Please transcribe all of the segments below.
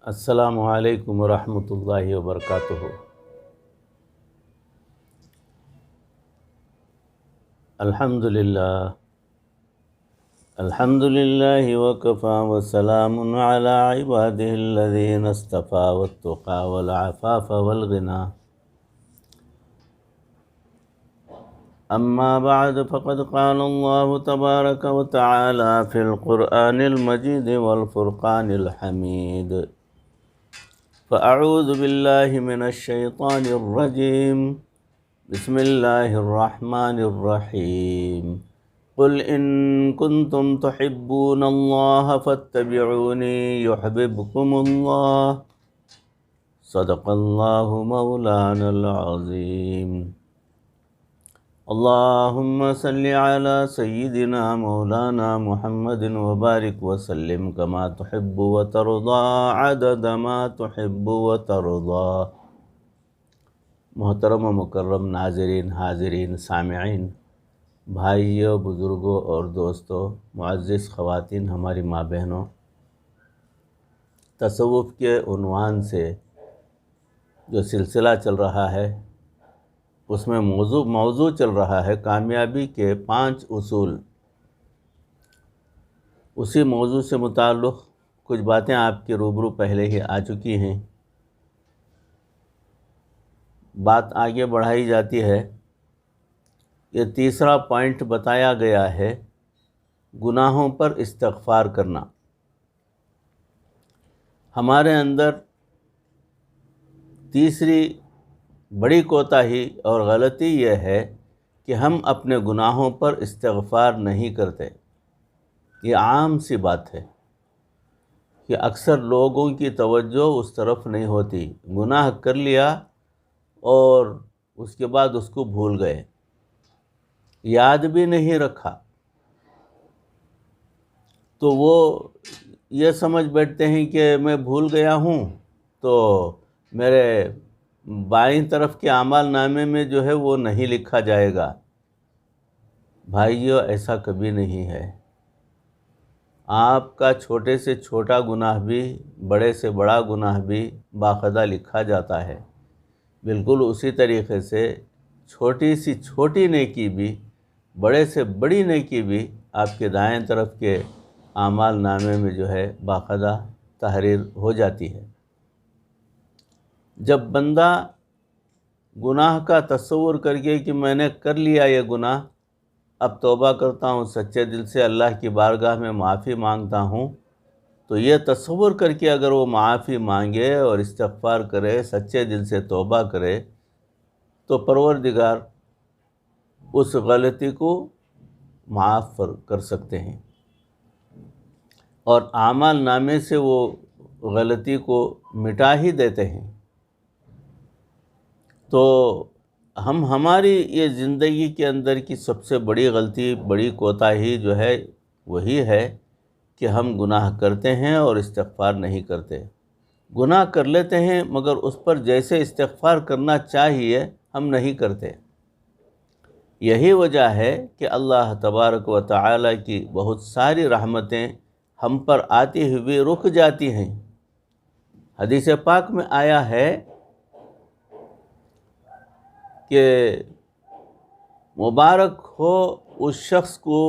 السلام علیکم ورحمۃ اللہ وبرکاتہ۔ الحمد للہ وکفى وسلام علی عباده الذین اصطفى والتقى والعفاف والغنى، اما بعد فقد قال اللہ تبارک وتعالی فی القرآن المجید والفرقان الحمید، فأعوذ باللہ من الشیطان الرجیم، بسم اللہ الرحمن الرحیم، قل ان کنتم تحبون اللہ فاتبعونی یحببکم اللہ، صدق اللہ مولانا العظیم۔ اللہم صلی علی سیدنا مولانا محمد وبارک وسلم کما تحب وترضى عدد ما تحب وترضى۔ محترم و مکرم ناظرین، حاضرین، سامعین، بھائیوں، بزرگوں اور دوستوں، معزز خواتین، ہماری ماں بہنوں، تصوف کے عنوان سے جو سلسلہ چل رہا ہے اس میں موضوع چل رہا ہے کامیابی کے 5 اصول۔ اسی موضوع سے متعلق کچھ باتیں آپ کے روبرو پہلے ہی آ چکی ہیں، بات آگے بڑھائی جاتی ہے۔ یہ تیسرا پوائنٹ بتایا گیا ہے، گناہوں پر استغفار کرنا۔ ہمارے اندر تیسری بڑی کوتاہی اور غلطی یہ ہے کہ ہم اپنے گناہوں پر استغفار نہیں کرتے۔ یہ عام سی بات ہے کہ اکثر لوگوں کی توجہ اس طرف نہیں ہوتی، گناہ کر لیا اور اس کے بعد اس کو بھول گئے، یاد بھی نہیں رکھا، تو وہ یہ سمجھ بیٹھتے ہیں کہ میں بھول گیا ہوں تو میرے بائیں طرف کے اعمال نامے میں جو ہے وہ نہیں لکھا جائے گا۔ بھائیو، ایسا کبھی نہیں ہے۔ آپ کا چھوٹے سے چھوٹا گناہ بھی، بڑے سے بڑا گناہ بھی باقاعدہ لکھا جاتا ہے۔ بالکل اسی طریقے سے چھوٹی سی چھوٹی نیکی بھی، بڑے سے بڑی نیکی بھی آپ کے دائیں طرف کے اعمال نامے میں جو ہے باقاعدہ تحریر ہو جاتی ہے۔ جب بندہ گناہ کا تصور کر کے کہ میں نے کر لیا یہ گناہ، اب توبہ کرتا ہوں، سچے دل سے اللہ کی بارگاہ میں معافی مانگتا ہوں، تو یہ تصور کر کے اگر وہ معافی مانگے اور استغفار کرے، سچے دل سے توبہ کرے، تو پروردگار اس غلطی کو معاف کر سکتے ہیں اور اعمال نامے سے وہ غلطی کو مٹا ہی دیتے ہیں۔ تو ہماری یہ زندگی کے اندر کی سب سے بڑی غلطی، بڑی کوتاہی جو ہے وہی ہے کہ ہم گناہ کرتے ہیں اور استغفار نہیں کرتے۔ گناہ کر لیتے ہیں مگر اس پر جیسے استغفار کرنا چاہیے ہم نہیں کرتے۔ یہی وجہ ہے کہ اللہ تبارک و تعالی کی بہت ساری رحمتیں ہم پر آتی ہوئی رک جاتی ہیں۔ حدیث پاک میں آیا ہے کہ مبارک ہو اس شخص کو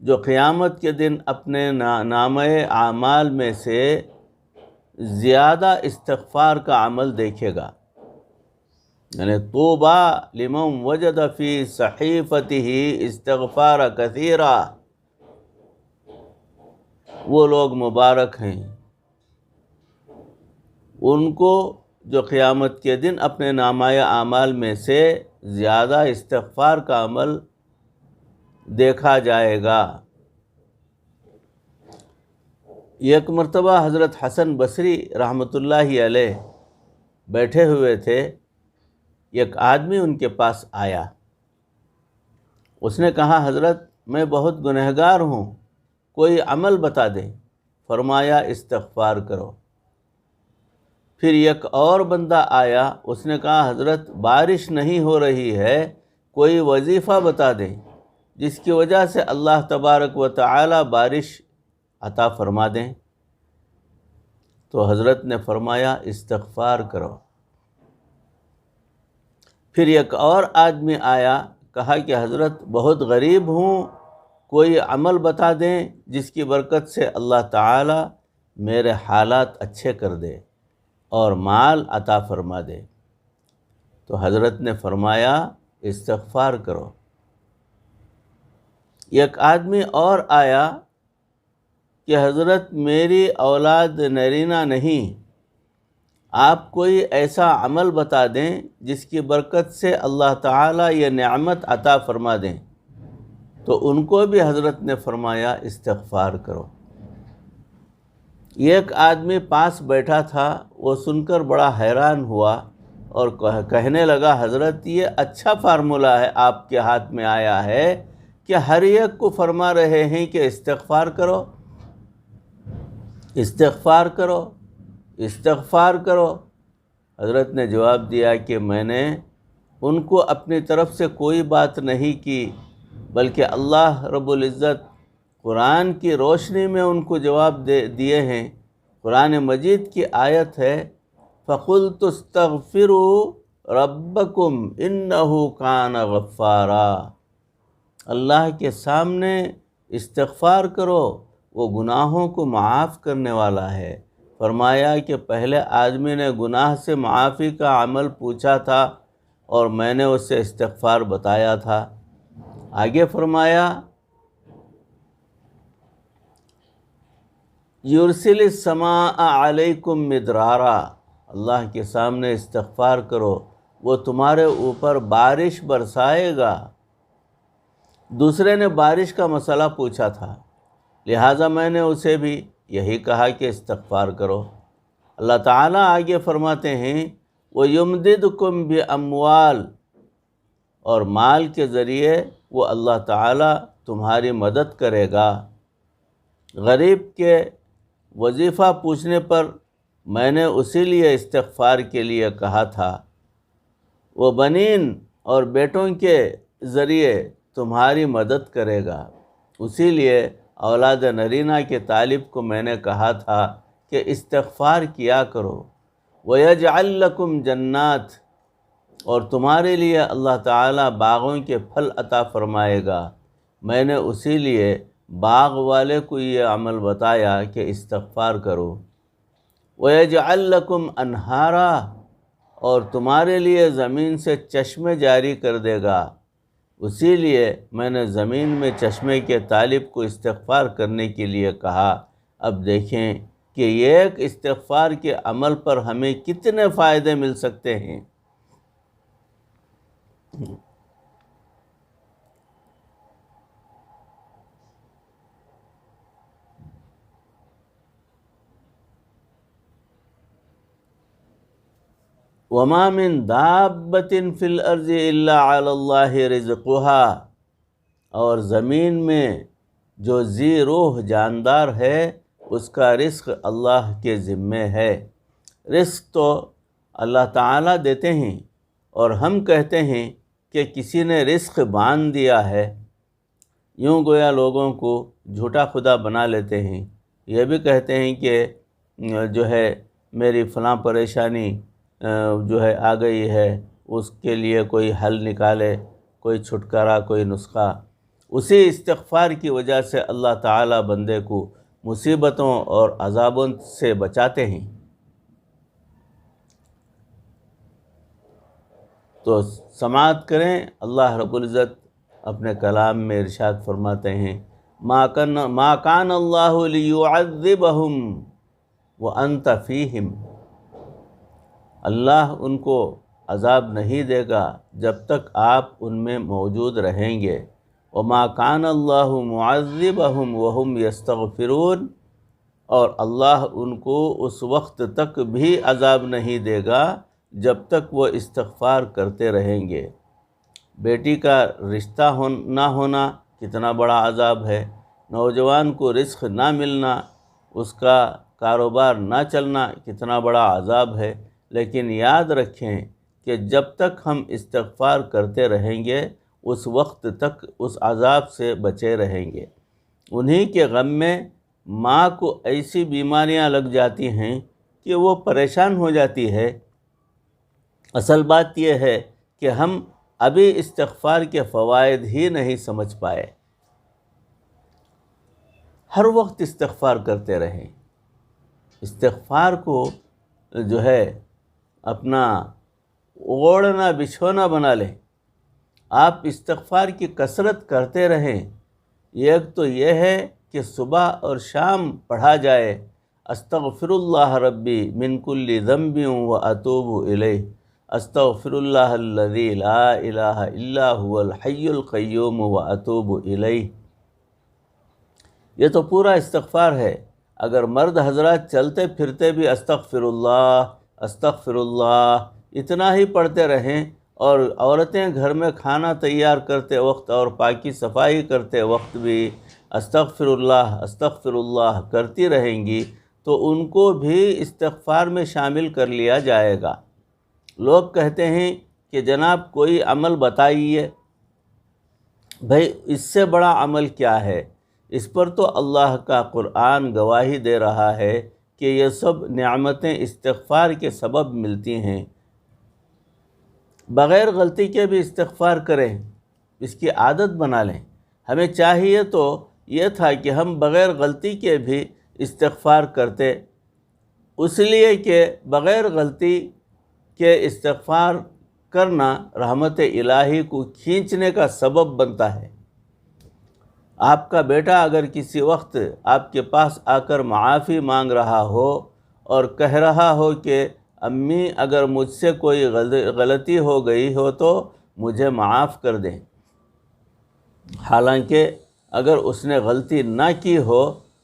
جو قیامت کے دن اپنے نامہ اعمال میں سے زیادہ استغفار کا عمل دیکھے گا۔ یعنی طوبیٰ لمن وجد فی صحیفته استغفار کثیرا، وہ لوگ مبارک ہیں ان کو جو قیامت کے دن اپنے نامہ اعمال میں سے زیادہ استغفار کا عمل دیکھا جائے گا۔ ایک مرتبہ حضرت حسن بصری رحمۃ اللہ علیہ بیٹھے ہوئے تھے، ایک آدمی ان کے پاس آیا، اس نے کہا حضرت میں بہت گنہگار ہوں، کوئی عمل بتا دیں۔ فرمایا استغفار کرو۔ پھر ایک اور بندہ آیا، اس نے کہا حضرت بارش نہیں ہو رہی ہے، کوئی وظیفہ بتا دیں جس کی وجہ سے اللہ تبارک و تعالی بارش عطا فرما دیں۔ تو حضرت نے فرمایا استغفار کرو۔ پھر ایک اور آدمی آیا، کہا کہ حضرت بہت غریب ہوں، کوئی عمل بتا دیں جس کی برکت سے اللہ تعالی میرے حالات اچھے کر دے اور مال عطا فرما دے۔ تو حضرت نے فرمایا استغفار کرو۔ ایک آدمی اور آیا کہ حضرت میری اولاد نرینہ نہیں، آپ کوئی ایسا عمل بتا دیں جس کی برکت سے اللہ تعالیٰ یہ نعمت عطا فرما دیں۔ تو ان کو بھی حضرت نے فرمایا استغفار کرو۔ ایک آدمی پاس بیٹھا تھا، وہ سن کر بڑا حیران ہوا اور کہنے لگا حضرت یہ اچھا فارمولہ ہے آپ کے ہاتھ میں آیا ہے کہ ہر ایک کو فرما رہے ہیں کہ استغفار کرو، استغفار کرو، استغفار کرو۔ حضرت نے جواب دیا کہ میں نے ان کو اپنی طرف سے کوئی بات نہیں کی، بلکہ اللہ رب العزت قرآن کی روشنی میں ان کو جواب دیے ہیں۔ قرآن مجید کی آیت ہے فَقُلْتُ اسْتَغْفِرُوا رَبَّكُمْ إِنَّهُ كَانَ غَفَّارًا۔ اللہ کے سامنے استغفار کرو، وہ گناہوں کو معاف کرنے والا ہے۔ فرمایا کہ پہلے آدمی نے گناہ سے معافی کا عمل پوچھا تھا اور میں نے اسے استغفار بتایا تھا۔ آگے فرمایا یرسل السماء علیکم مدرارا، اللہ کے سامنے استغفار کرو، وہ تمہارے اوپر بارش برسائے گا۔ دوسرے نے بارش کا مسئلہ پوچھا تھا، لہٰذا میں نے اسے بھی یہی کہا کہ استغفار کرو۔ اللہ تعالیٰ آگے فرماتے ہیں وَيُمْدِدْكُمْ بِأَمْوَالٍ، اور مال کے ذریعے وہ اللہ تعالیٰ تمہاری مدد کرے گا۔ غریب کے وظیفہ پوچھنے پر میں نے اسی لیے استغفار کے لیے کہا تھا، وہ بنین اور بیٹوں کے ذریعے تمہاری مدد کرے گا۔ اسی لیے اولاد نرینہ کے طالب کو میں نے کہا تھا کہ استغفار کیا کرو۔ وَيَجْعَلْ لَكُمْ جَنَّاتٍ، اور تمہارے لیے اللہ تعالیٰ باغوں کے پھل عطا فرمائے گا۔ میں نے اسی لیے باغ والے کو یہ عمل بتایا کہ استغفار کرو۔ وَيَجْعَلْ لَكُمْ أَنْهَارًا، اور تمہارے لیے زمین سے چشمے جاری کر دے گا۔ اسی لیے میں نے زمین میں چشمے کے طالب کو استغفار کرنے کے لیے کہا۔ اب دیکھیں کہ ایک استغفار کے عمل پر ہمیں کتنے فائدے مل سکتے ہیں۔ وَمَا مِن دَابَّةٍ فِي الْأَرْضِ إِلَّا عَلَى اللَّهِ رِزْقُهَا، اور زمین میں جو ذی روح جاندار ہے اس کا رزق اللہ کے ذمے ہے۔ رزق تو اللہ تعالیٰ دیتے ہیں، اور ہم کہتے ہیں کہ کسی نے رزق باندھ دیا ہے، یوں گویا لوگوں کو جھوٹا خدا بنا لیتے ہیں۔ یہ بھی کہتے ہیں کہ جو ہے میری فلاں پریشانی جو ہے آ گئی ہے، اس کے لیے کوئی حل نکالے، کوئی چھٹکارا، کوئی نسخہ۔ اسی استغفار کی وجہ سے اللہ تعالیٰ بندے کو مصیبتوں اور عذابوں سے بچاتے ہیں۔ تو سماعت کریں، اللہ رب العزت اپنے کلام میں ارشاد فرماتے ہیں ما کان اللہ لیعذبہم وانت فیہم، اللہ ان کو عذاب نہیں دے گا جب تک آپ ان میں موجود رہیں گے۔ وما کان اللہ معذبہم وہم یستغفرون، اور اللہ ان کو اس وقت تک بھی عذاب نہیں دے گا جب تک وہ استغفار کرتے رہیں گے۔ بیٹی کا رشتہ نہ ہونا کتنا بڑا عذاب ہے، نوجوان کو رزق نہ ملنا، اس کا کاروبار نہ چلنا کتنا بڑا عذاب ہے۔ لیکن یاد رکھیں کہ جب تک ہم استغفار کرتے رہیں گے اس وقت تک اس عذاب سے بچے رہیں گے۔ انہی کے غم میں ماں کو ایسی بیماریاں لگ جاتی ہیں کہ وہ پریشان ہو جاتی ہے۔ اصل بات یہ ہے کہ ہم ابھی استغفار کے فوائد ہی نہیں سمجھ پائے۔ ہر وقت استغفار کرتے رہیں۔ استغفار کو جو ہے اپنا اوڑھنا بچھونا بنا لیں۔ آپ استغفار کی کثرت کرتے رہیں۔ ایک تو یہ ہے کہ صبح اور شام پڑھا جائے، استغفر اللہ ربی من کل ذنب و اتوب الیہ، استغفر اللہ الذی لا الہ الا هو الحی القیوم و اتوب الیہ۔ یہ تو پورا استغفار ہے۔ اگر مرد حضرات چلتے پھرتے بھی استغفر اللہ اتنا ہی پڑھتے رہیں، اور عورتیں گھر میں کھانا تیار کرتے وقت اور پاکی صفائی کرتے وقت بھی استغفر اللہ کرتی رہیں گی، تو ان کو بھی استغفار میں شامل کر لیا جائے گا۔ لوگ کہتے ہیں کہ جناب کوئی عمل بتائیے۔ بھائی اس سے بڑا عمل کیا ہے؟ اس پر تو اللہ کا قرآن گواہی دے رہا ہے کہ یہ سب نعمتیں استغفار کے سبب ملتی ہیں۔ بغیر غلطی کے بھی استغفار کریں، اس کی عادت بنا لیں۔ ہمیں چاہیے تو یہ تھا کہ ہم بغیر غلطی کے بھی استغفار کرتے، اس لیے کہ بغیر غلطی کے استغفار کرنا رحمت الہی کو کھینچنے کا سبب بنتا ہے۔ آپ کا بیٹا اگر کسی وقت آپ کے پاس آ کر معافی مانگ رہا ہو اور کہہ رہا ہو کہ امی اگر مجھ سے کوئی غلطی ہو گئی ہو تو مجھے معاف کر دیں، حالانکہ اگر اس نے غلطی نہ کی ہو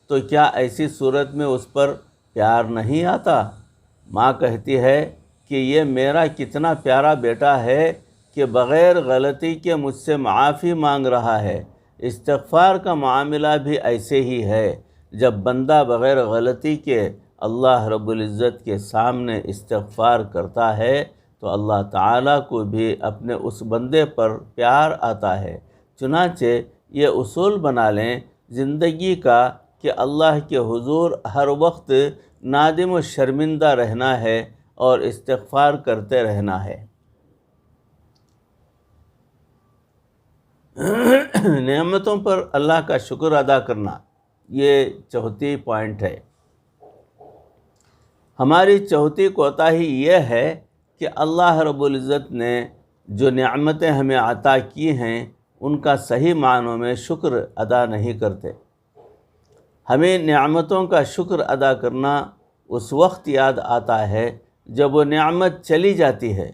تو کیا ایسی صورت میں اس پر پیار نہیں آتا؟ ماں کہتی ہے کہ یہ میرا کتنا پیارا بیٹا ہے کہ بغیر غلطی کے مجھ سے معافی مانگ رہا ہے۔ استغفار کا معاملہ بھی ایسے ہی ہے۔ جب بندہ بغیر غلطی کے اللہ رب العزت کے سامنے استغفار کرتا ہے تو اللہ تعالیٰ کو بھی اپنے اس بندے پر پیار آتا ہے۔ چنانچہ یہ اصول بنا لیں زندگی کا کہ اللہ کے حضور ہر وقت نادم و شرمندہ رہنا ہے اور استغفار کرتے رہنا ہے۔ نعمتوں پر اللہ کا شکر ادا کرنا، یہ چوتھی پوائنٹ ہے۔ ہماری چوتھی کوتاہی یہ ہے کہ اللہ رب العزت نے جو نعمتیں ہمیں عطا کی ہیں ان کا صحیح معنوں میں شکر ادا نہیں کرتے۔ ہمیں نعمتوں کا شکر ادا کرنا اس وقت یاد آتا ہے جب وہ نعمت چلی جاتی ہے۔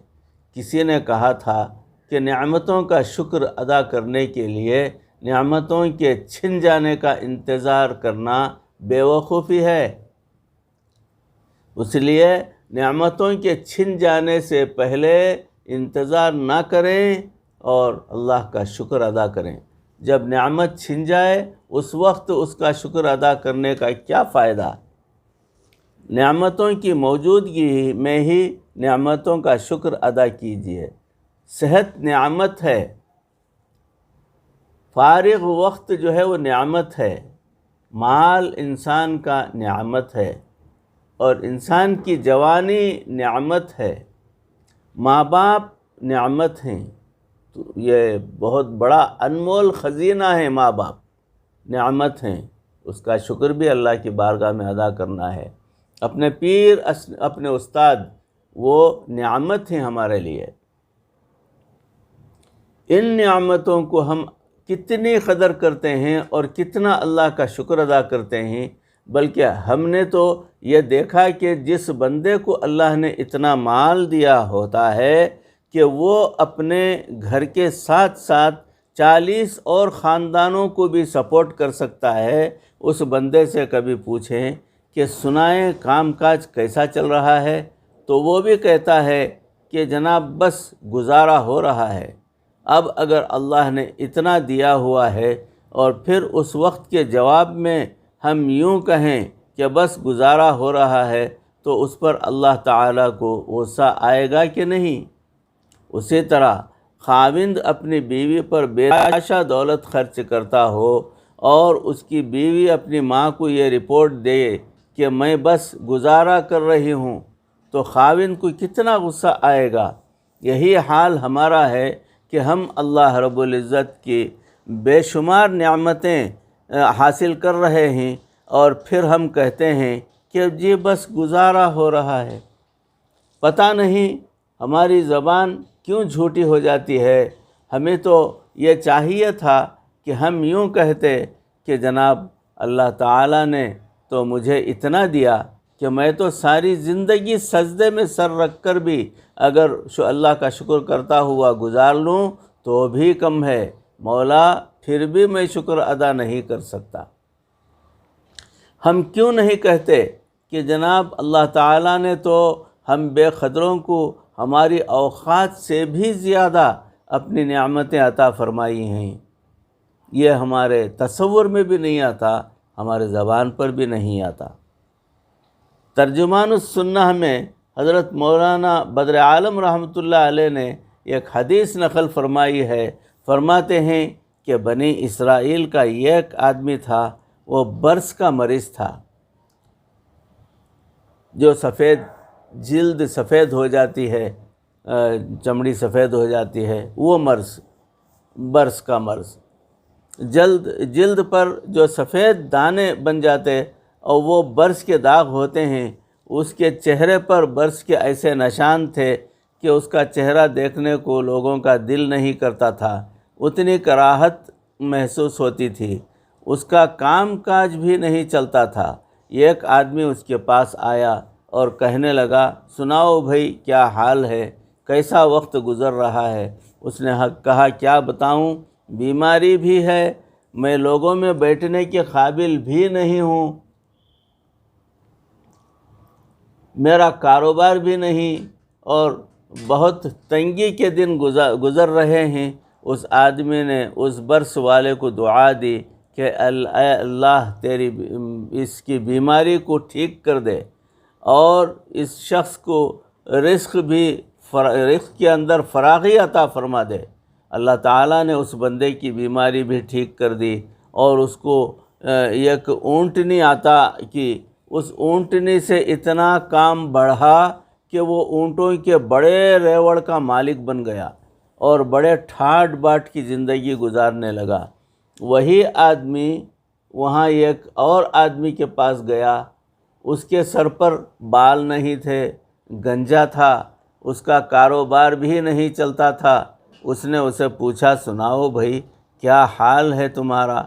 کسی نے کہا تھا کہ نعمتوں کا شکر ادا کرنے کے لیے نعمتوں کے چھن جانے کا انتظار کرنا بے وقوفی ہے۔ اس لیے نعمتوں کے چھن جانے سے پہلے انتظار نہ کریں اور اللہ کا شکر ادا کریں۔ جب نعمت چھن جائے اس وقت اس کا شکر ادا کرنے کا کیا فائدہ؟ نعمتوں کی موجودگی میں ہی نعمتوں کا شکر ادا کیجیے۔ صحت نعمت ہے، فارغ وقت جو ہے وہ نعمت ہے، مال انسان کا نعمت ہے، اور انسان کی جوانی نعمت ہے، ماں باپ نعمت ہیں۔ تو یہ بہت بڑا انمول خزینہ ہے، ماں باپ نعمت ہیں، اس کا شکر بھی اللہ کی بارگاہ میں ادا کرنا ہے۔ اپنے پیر، اپنے استاد، وہ نعمت ہیں ہمارے لیے۔ ان نعمتوں کو ہم کتنی قدر کرتے ہیں اور کتنا اللہ کا شکر ادا کرتے ہیں، بلکہ ہم نے تو یہ دیکھا کہ جس بندے کو اللہ نے اتنا مال دیا ہوتا ہے کہ وہ اپنے گھر کے ساتھ ساتھ 40 اور خاندانوں کو بھی سپورٹ کر سکتا ہے، اس بندے سے کبھی پوچھیں کہ سنائیں کام کاج کیسا چل رہا ہے، تو وہ بھی کہتا ہے کہ جناب بس گزارا ہو رہا ہے۔ اب اگر اللہ نے اتنا دیا ہوا ہے اور پھر اس وقت کے جواب میں ہم یوں کہیں کہ بس گزارا ہو رہا ہے، تو اس پر اللہ تعالیٰ کو غصہ آئے گا کہ نہیں؟ اسی طرح خاوند اپنی بیوی پر بے تحاشا دولت خرچ کرتا ہو اور اس کی بیوی اپنی ماں کو یہ رپورٹ دے کہ میں بس گزارا کر رہی ہوں تو خاوند کو کتنا غصہ آئے گا۔ یہی حال ہمارا ہے کہ ہم اللہ رب العزت کی بے شمار نعمتیں حاصل کر رہے ہیں اور پھر ہم کہتے ہیں کہ جی بس گزارا ہو رہا ہے۔ پتہ نہیں ہماری زبان کیوں جھوٹی ہو جاتی ہے۔ ہمیں تو یہ چاہیے تھا کہ ہم یوں کہتے کہ جناب اللہ تعالیٰ نے تو مجھے اتنا دیا کہ میں تو ساری زندگی سجدے میں سر رکھ کر بھی اگر اللہ کا شکر کرتا ہوا گزار لوں تو بھی کم ہے، مولا پھر بھی میں شکر ادا نہیں کر سکتا۔ ہم کیوں نہیں کہتے کہ جناب اللہ تعالیٰ نے تو ہم بے قدروں کو ہماری اوقات سے بھی زیادہ اپنی نعمتیں عطا فرمائی ہیں۔ یہ ہمارے تصور میں بھی نہیں آتا، ہمارے زبان پر بھی نہیں آتا۔ ترجمان السنہ میں حضرت مولانا بدر عالم رحمۃ اللہ علیہ نے ایک حدیث نقل فرمائی ہے۔ فرماتے ہیں کہ بنی اسرائیل کا ایک آدمی تھا، وہ برص کا مریض تھا، جو جلد سفید ہو جاتی ہے، چمڑی سفید ہو جاتی ہے، وہ برص کا مرض، جلد پر جو سفید دانے بن جاتے اور وہ برص کے داغ ہوتے ہیں۔ اس کے چہرے پر برص کے ایسے نشان تھے کہ اس کا چہرہ دیکھنے کو لوگوں کا دل نہیں کرتا تھا، اتنی کراہت محسوس ہوتی تھی، اس کا کام کاج بھی نہیں چلتا تھا۔ ایک آدمی اس کے پاس آیا اور کہنے لگا، سناؤ بھائی کیا حال ہے، کیسا وقت گزر رہا ہے؟ اس نے کہا کیا بتاؤں، بیماری بھی ہے، میں لوگوں میں بیٹھنے کے قابل بھی نہیں ہوں، میرا کاروبار بھی نہیں، اور بہت تنگی کے دن گزر رہے ہیں۔ اس آدمی نے اس برص والے کو دعا دی کہ اے اللہ تیری اس کی بیماری کو ٹھیک کر دے اور اس شخص کو رزق کے اندر فراغی عطا فرما دے۔ اللہ تعالیٰ نے اس بندے کی بیماری بھی ٹھیک کر دی اور اس کو ایک اونٹنی عطا کی۔ اس اونٹنی سے اتنا کام بڑھا کہ وہ اونٹوں کے بڑے ریوڑ کا مالک بن گیا اور بڑے ٹھاٹ باٹ کی زندگی گزارنے لگا۔ وہی آدمی وہاں ایک اور آدمی کے پاس گیا، اس کے سر پر بال نہیں تھے، گنجا تھا، اس کا کاروبار بھی نہیں چلتا تھا۔ اس نے اسے پوچھا، سناؤ بھائی کیا حال ہے تمہارا؟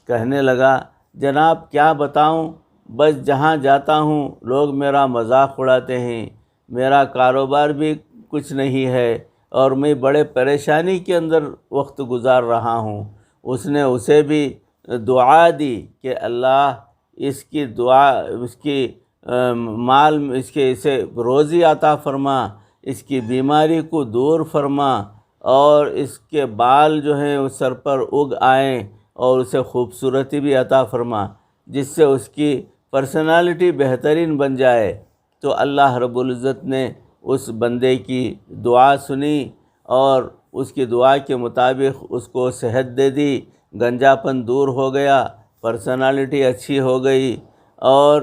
کہنے لگا، جناب کیا بتاؤں، بس جہاں جاتا ہوں لوگ میرا مذاق اڑاتے ہیں، میرا کاروبار بھی کچھ نہیں ہے اور میں بڑے پریشانی کے اندر وقت گزار رہا ہوں۔ اس نے اسے بھی دعا دی کہ اللہ اس کی اسے روزی عطا فرما، اس کی بیماری کو دور فرما اور اس کے بال جو ہیں اس سر پر اگ آئیں اور اسے خوبصورتی بھی عطا فرما، جس سے اس کی پرسنالٹی بہترین بن جائے۔ تو اللہ رب العزت نے اس بندے کی دعا سنی اور اس کی دعا کے مطابق اس کو صحت دے دی، گنجاپن دور ہو گیا، پرسنالٹی اچھی ہو گئی، اور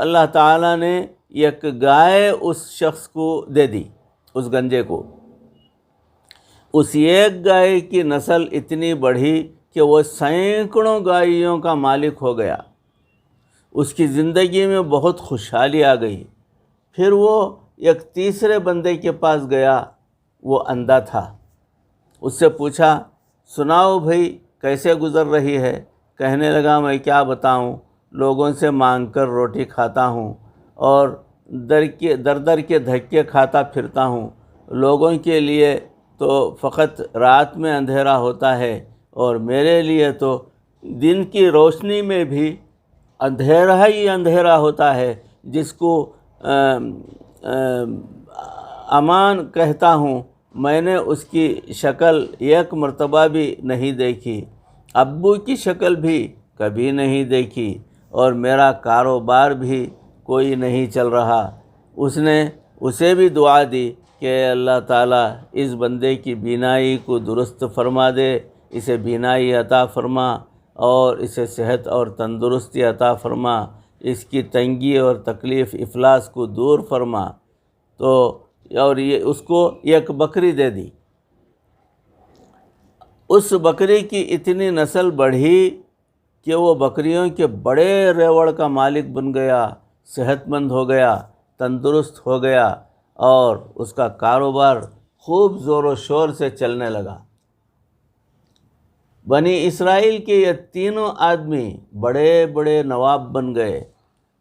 اللہ تعالیٰ نے ایک گائے اس شخص کو دے دی، اس گنجے کو۔ اس ایک گائے کی نسل اتنی بڑھی کہ وہ سینکڑوں گائیوں کا مالک ہو گیا، اس کی زندگی میں بہت خوشحالی آ گئی۔ پھر وہ ایک تیسرے بندے کے پاس گیا، وہ اندھا تھا، اس سے پوچھا، سناؤ بھائی کیسے گزر رہی ہے؟ کہنے لگا، میں کیا بتاؤں، لوگوں سے مانگ کر روٹی کھاتا ہوں اور در کے دھکے کھاتا پھرتا ہوں، لوگوں کے لیے تو فقط رات میں اندھیرا ہوتا ہے اور میرے لیے تو دن کی روشنی میں بھی اندھیرا ہی اندھیرا ہوتا ہے، جس کو امان کہتا ہوں۔ میں نے اس کی شکل ایک مرتبہ بھی نہیں دیکھی، ابو کی شکل بھی کبھی نہیں دیکھی، اور میرا کاروبار بھی کوئی نہیں چل رہا۔ اس نے اسے بھی دعا دی کہ اللہ تعالیٰ اس بندے کی بینائی کو درست فرما دے، اسے بینائی عطا فرما اور اسے صحت اور تندرستی عطا فرما، اس کی تنگی اور تکلیف افلاس کو دور فرما۔ تو اور یہ اس کو ایک بکری دے دی۔ اس بکری کی اتنی نسل بڑھی کہ وہ بکریوں کے بڑے ریوڑ کا مالک بن گیا، صحت مند ہو گیا، تندرست ہو گیا، اور اس کا کاروبار خوب زور و شور سے چلنے لگا۔ بنی اسرائیل کے یہ تینوں آدمی بڑے بڑے نواب بن گئے۔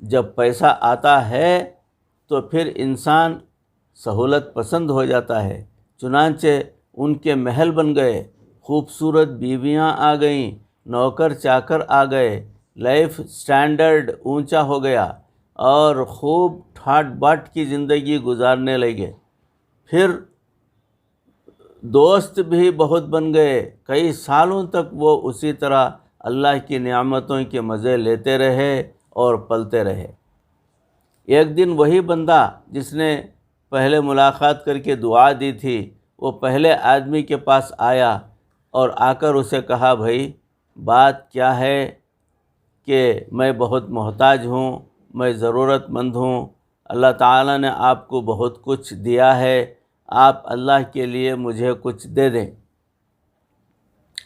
جب پیسہ آتا ہے تو پھر انسان سہولت پسند ہو جاتا ہے، چنانچہ ان کے محل بن گئے، خوبصورت بیویاں آ گئیں، نوکر چاکر آ گئے، لائف سٹینڈرڈ اونچا ہو گیا، اور خوب ٹھاٹ باٹ کی زندگی گزارنے لگے۔ پھر دوست بھی بہت بن گئے، کئی سالوں تک وہ اسی طرح اللہ کی نعمتوں کے مزے لیتے رہے اور پلتے رہے۔ ایک دن وہی بندہ جس نے پہلے ملاقات کر کے دعا دی تھی، وہ پہلے آدمی کے پاس آیا اور آ کر اسے کہا، بھائی بات کیا ہے کہ میں بہت محتاج ہوں، میں ضرورت مند ہوں، اللہ تعالیٰ نے آپ کو بہت کچھ دیا ہے، آپ اللہ کے لیے مجھے کچھ دے دیں۔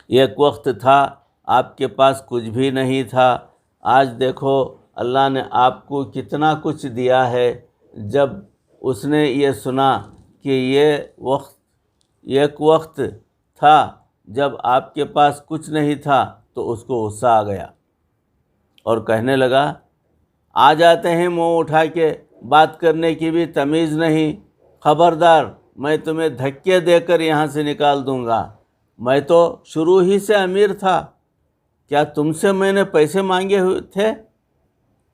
ایک وقت تھا آپ کے پاس کچھ بھی نہیں تھا، آج دیکھو اللہ نے آپ کو کتنا کچھ دیا ہے۔ جب اس نے یہ سنا کہ ایک وقت تھا جب آپ کے پاس کچھ نہیں تھا، تو اس کو غصہ آ گیا اور کہنے لگا، آ جاتے ہیں منہ اٹھا کے، بات کرنے کی بھی تمیز نہیں، خبردار میں تمہیں دھکے دے کر یہاں سے نکال دوں گا، میں تو شروع ہی سے امیر تھا، کیا تم سے میں نے پیسے مانگے ہوئے تھے؟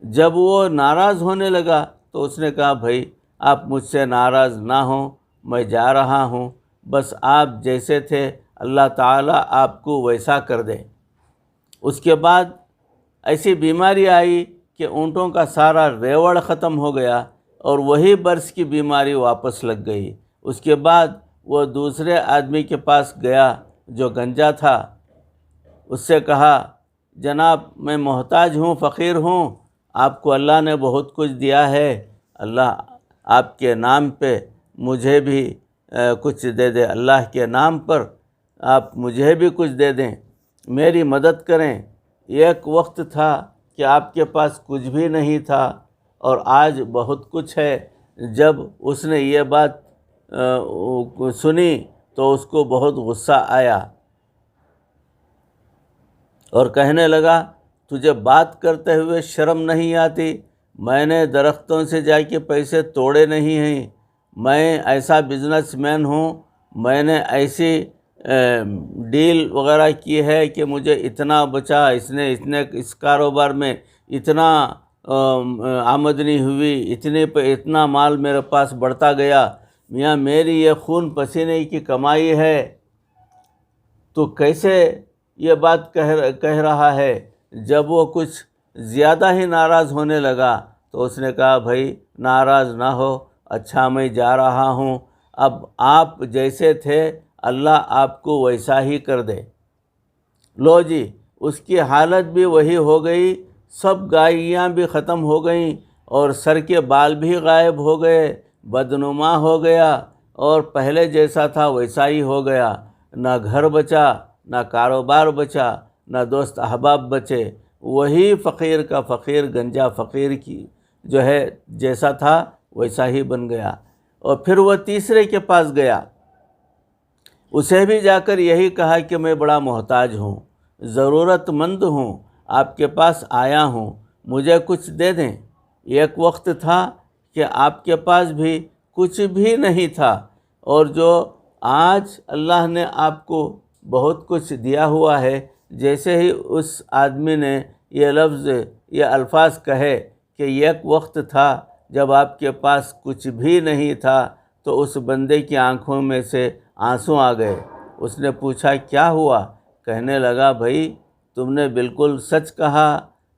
جب وہ ناراض ہونے لگا تو اس نے کہا، بھائی آپ مجھ سے ناراض نہ ہوں، میں جا رہا ہوں، بس آپ جیسے تھے اللہ تعالیٰ آپ کو ویسا کر دے۔ اس کے بعد ایسی بیماری آئی کہ اونٹوں کا سارا ریوڑ ختم ہو گیا اور وہی برس کی بیماری واپس لگ گئی۔ اس کے بعد وہ دوسرے آدمی کے پاس گیا جو گنجا تھا، اس سے کہا، جناب میں محتاج ہوں، فقیر ہوں، آپ کو اللہ نے بہت کچھ دیا ہے، اللہ آپ کے نام پہ مجھے بھی کچھ دے دے، اللہ کے نام پر آپ مجھے بھی کچھ دے دیں، میری مدد کریں۔ ایک وقت تھا کہ آپ کے پاس کچھ بھی نہیں تھا اور آج بہت کچھ ہے۔ جب اس نے یہ بات سنی تو اس کو بہت غصہ آیا اور کہنے لگا، تجھے بات کرتے ہوئے شرم نہیں آتی؟ میں نے درختوں سے جا کے پیسے توڑے نہیں ہیں، میں ایسا بزنس مین ہوں، میں نے ایسی ڈیل وغیرہ کی ہے کہ مجھے اتنا بچا، اس کاروبار میں اتنا آمدنی ہوئی، اتنا مال میرے پاس بڑھتا گیا، میاں میری یہ خون پسینے کی کمائی ہے، تو کیسے یہ بات کہہ رہا ہے؟ جب وہ کچھ زیادہ ہی ناراض ہونے لگا تو اس نے کہا، بھائی ناراض نہ ہو، اچھا میں جا رہا ہوں، اب آپ جیسے تھے اللہ آپ کو ویسا ہی کر دے۔ لو جی، اس کی حالت بھی وہی ہو گئی، سب گائیاں بھی ختم ہو گئیں اور سر کے بال بھی غائب ہو گئے، بدنما ہو گیا اور پہلے جیسا تھا ویسا ہی ہو گیا، نہ گھر بچا، نہ کاروبار بچا، نہ دوست احباب بچے، وہی فقیر کا فقیر، گنجا فقیر کی جو ہے جیسا تھا ویسا ہی بن گیا۔ اور پھر وہ تیسرے کے پاس گیا، اسے بھی جا کر یہی کہا کہ میں بڑا محتاج ہوں، ضرورت مند ہوں، آپ کے پاس آیا ہوں، مجھے کچھ دے دیں۔ ایک وقت تھا کہ آپ کے پاس بھی کچھ بھی نہیں تھا، اور جو آج اللہ نے آپ کو بہت کچھ دیا ہوا ہے۔ جیسے ہی اس آدمی نے یہ الفاظ کہے کہ ایک وقت تھا جب آپ کے پاس کچھ بھی نہیں تھا، تو اس بندے کی آنکھوں میں سے آنسو آ گئے۔ اس نے پوچھا، کیا ہوا؟ کہنے لگا، بھائی تم نے بالکل سچ کہا،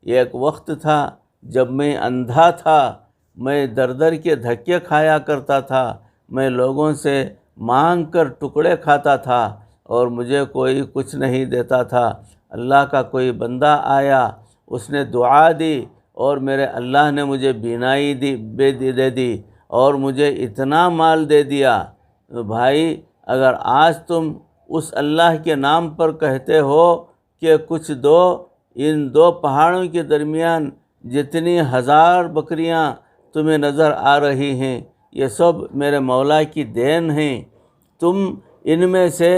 ایک وقت تھا جب میں اندھا تھا، میں در در کے دھکے کھایا کرتا تھا، میں لوگوں سے مانگ کر ٹکڑے کھاتا تھا اور مجھے کوئی کچھ نہیں دیتا تھا۔ اللہ کا کوئی بندہ آیا، اس نے دعا دی اور میرے اللہ نے مجھے بینائی دے دی اور مجھے اتنا مال دے دیا۔ بھائی اگر آج تم اس اللہ کے نام پر کہتے ہو کہ کچھ دو، ان دو پہاڑوں کے درمیان جتنی 1000 بکریاں تمہیں نظر آ رہی ہیں یہ سب میرے مولا کی دین ہیں، تم ان میں سے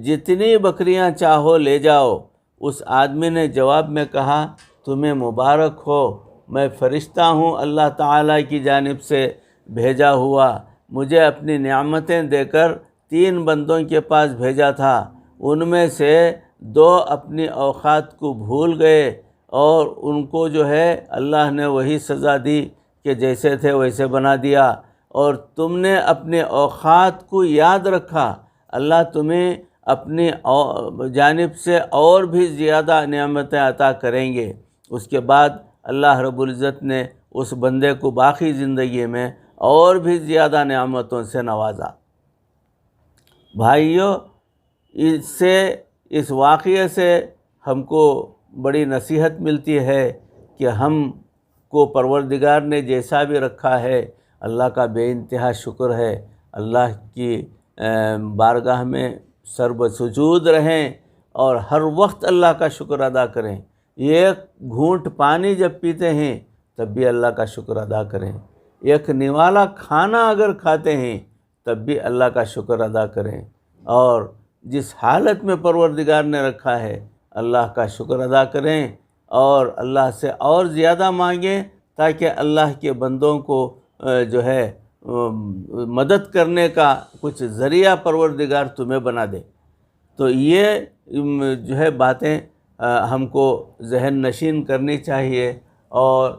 جتنی بکریاں چاہو لے جاؤ۔ اس آدمی نے جواب میں کہا تمہیں مبارک ہو، میں فرشتہ ہوں اللہ تعالیٰ کی جانب سے بھیجا ہوا، مجھے اپنی نعمتیں دے کر 3 بندوں کے پاس بھیجا تھا، ان میں سے 2 اپنی اوقات کو بھول گئے اور ان کو جو ہے اللہ نے وہی سزا دی کہ جیسے تھے ویسے بنا دیا، اور تم نے اپنے اوقات کو یاد رکھا، اللہ تمہیں اپنی جانب سے اور بھی زیادہ نعمتیں عطا کریں گے۔ اس کے بعد اللہ رب العزت نے اس بندے کو باقی زندگی میں اور بھی زیادہ نعمتوں سے نوازا۔ بھائیو، اس واقعے سے ہم کو بڑی نصیحت ملتی ہے کہ ہم کو پروردگار نے جیسا بھی رکھا ہے اللہ کا بے انتہا شکر ہے، اللہ کی بارگاہ میں سر بسجود رہیں اور ہر وقت اللہ کا شکر ادا کریں۔ ایک گھونٹ پانی جب پیتے ہیں تب بھی اللہ کا شکر ادا کریں، ایک نوالا کھانا اگر کھاتے ہیں تب بھی اللہ کا شکر ادا کریں، اور جس حالت میں پروردگار نے رکھا ہے اللہ کا شکر ادا کریں اور اللہ سے اور زیادہ مانگیں تاکہ اللہ کے بندوں کو جو ہے مدد کرنے کا کچھ ذریعہ پروردگار تمہیں بنا دے۔ تو یہ جو ہے باتیں ہم کو ذہن نشین کرنی چاہیے اور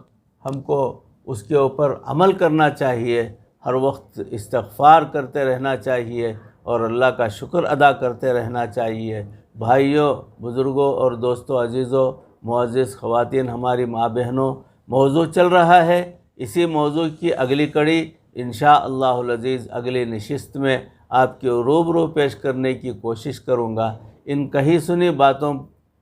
ہم کو اس کے اوپر عمل کرنا چاہیے، ہر وقت استغفار کرتے رہنا چاہیے اور اللہ کا شکر ادا کرتے رہنا چاہیے۔ بھائیوں، بزرگوں اور دوستوں، عزیزوں، معزز خواتین، ہماری ماں بہنوں، موضوع چل رہا ہے، اسی موضوع کی اگلی کڑی انشاءاللہ العزیز اگلی نشست میں آپ کے روبرو پیش کرنے کی کوشش کروں گا۔ ان کہی سنی باتوں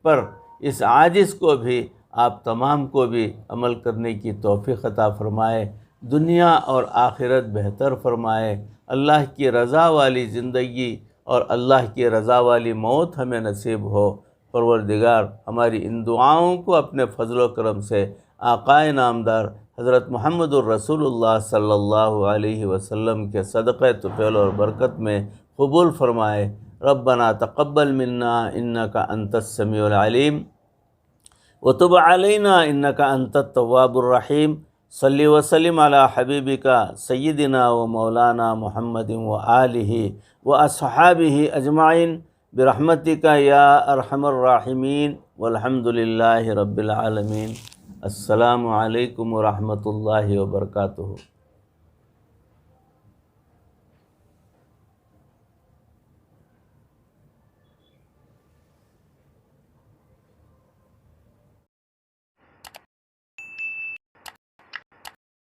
پر اس عاجز کو بھی آپ تمام کو بھی عمل کرنے کی توفیق عطا فرمائے، دنیا اور آخرت بہتر فرمائے، اللہ کی رضا والی زندگی اور اللہ کی رضا والی موت ہمیں نصیب ہو۔ پروردگار ہماری ان دعاؤں کو اپنے فضل و کرم سے آقائے نامدار حضرت محمد الرسول اللہ صلی اللہ علیہ وسلم کے صدقہ طفیل اور برکت میں قبول فرمائے۔ ربنا تقبل منا انک انت السمیع العلیم وتب علینا انک انت التواب الرحیم۔ صلی وسلم علی حبیبک سیدنا و مولانا محمد و آلہ و اصحابہ اجمعین برحمتک یا ارحم الراحمین والحمد للہ رب العالمین۔ السلام علیکم ورحمۃ اللہ وبرکاتہ۔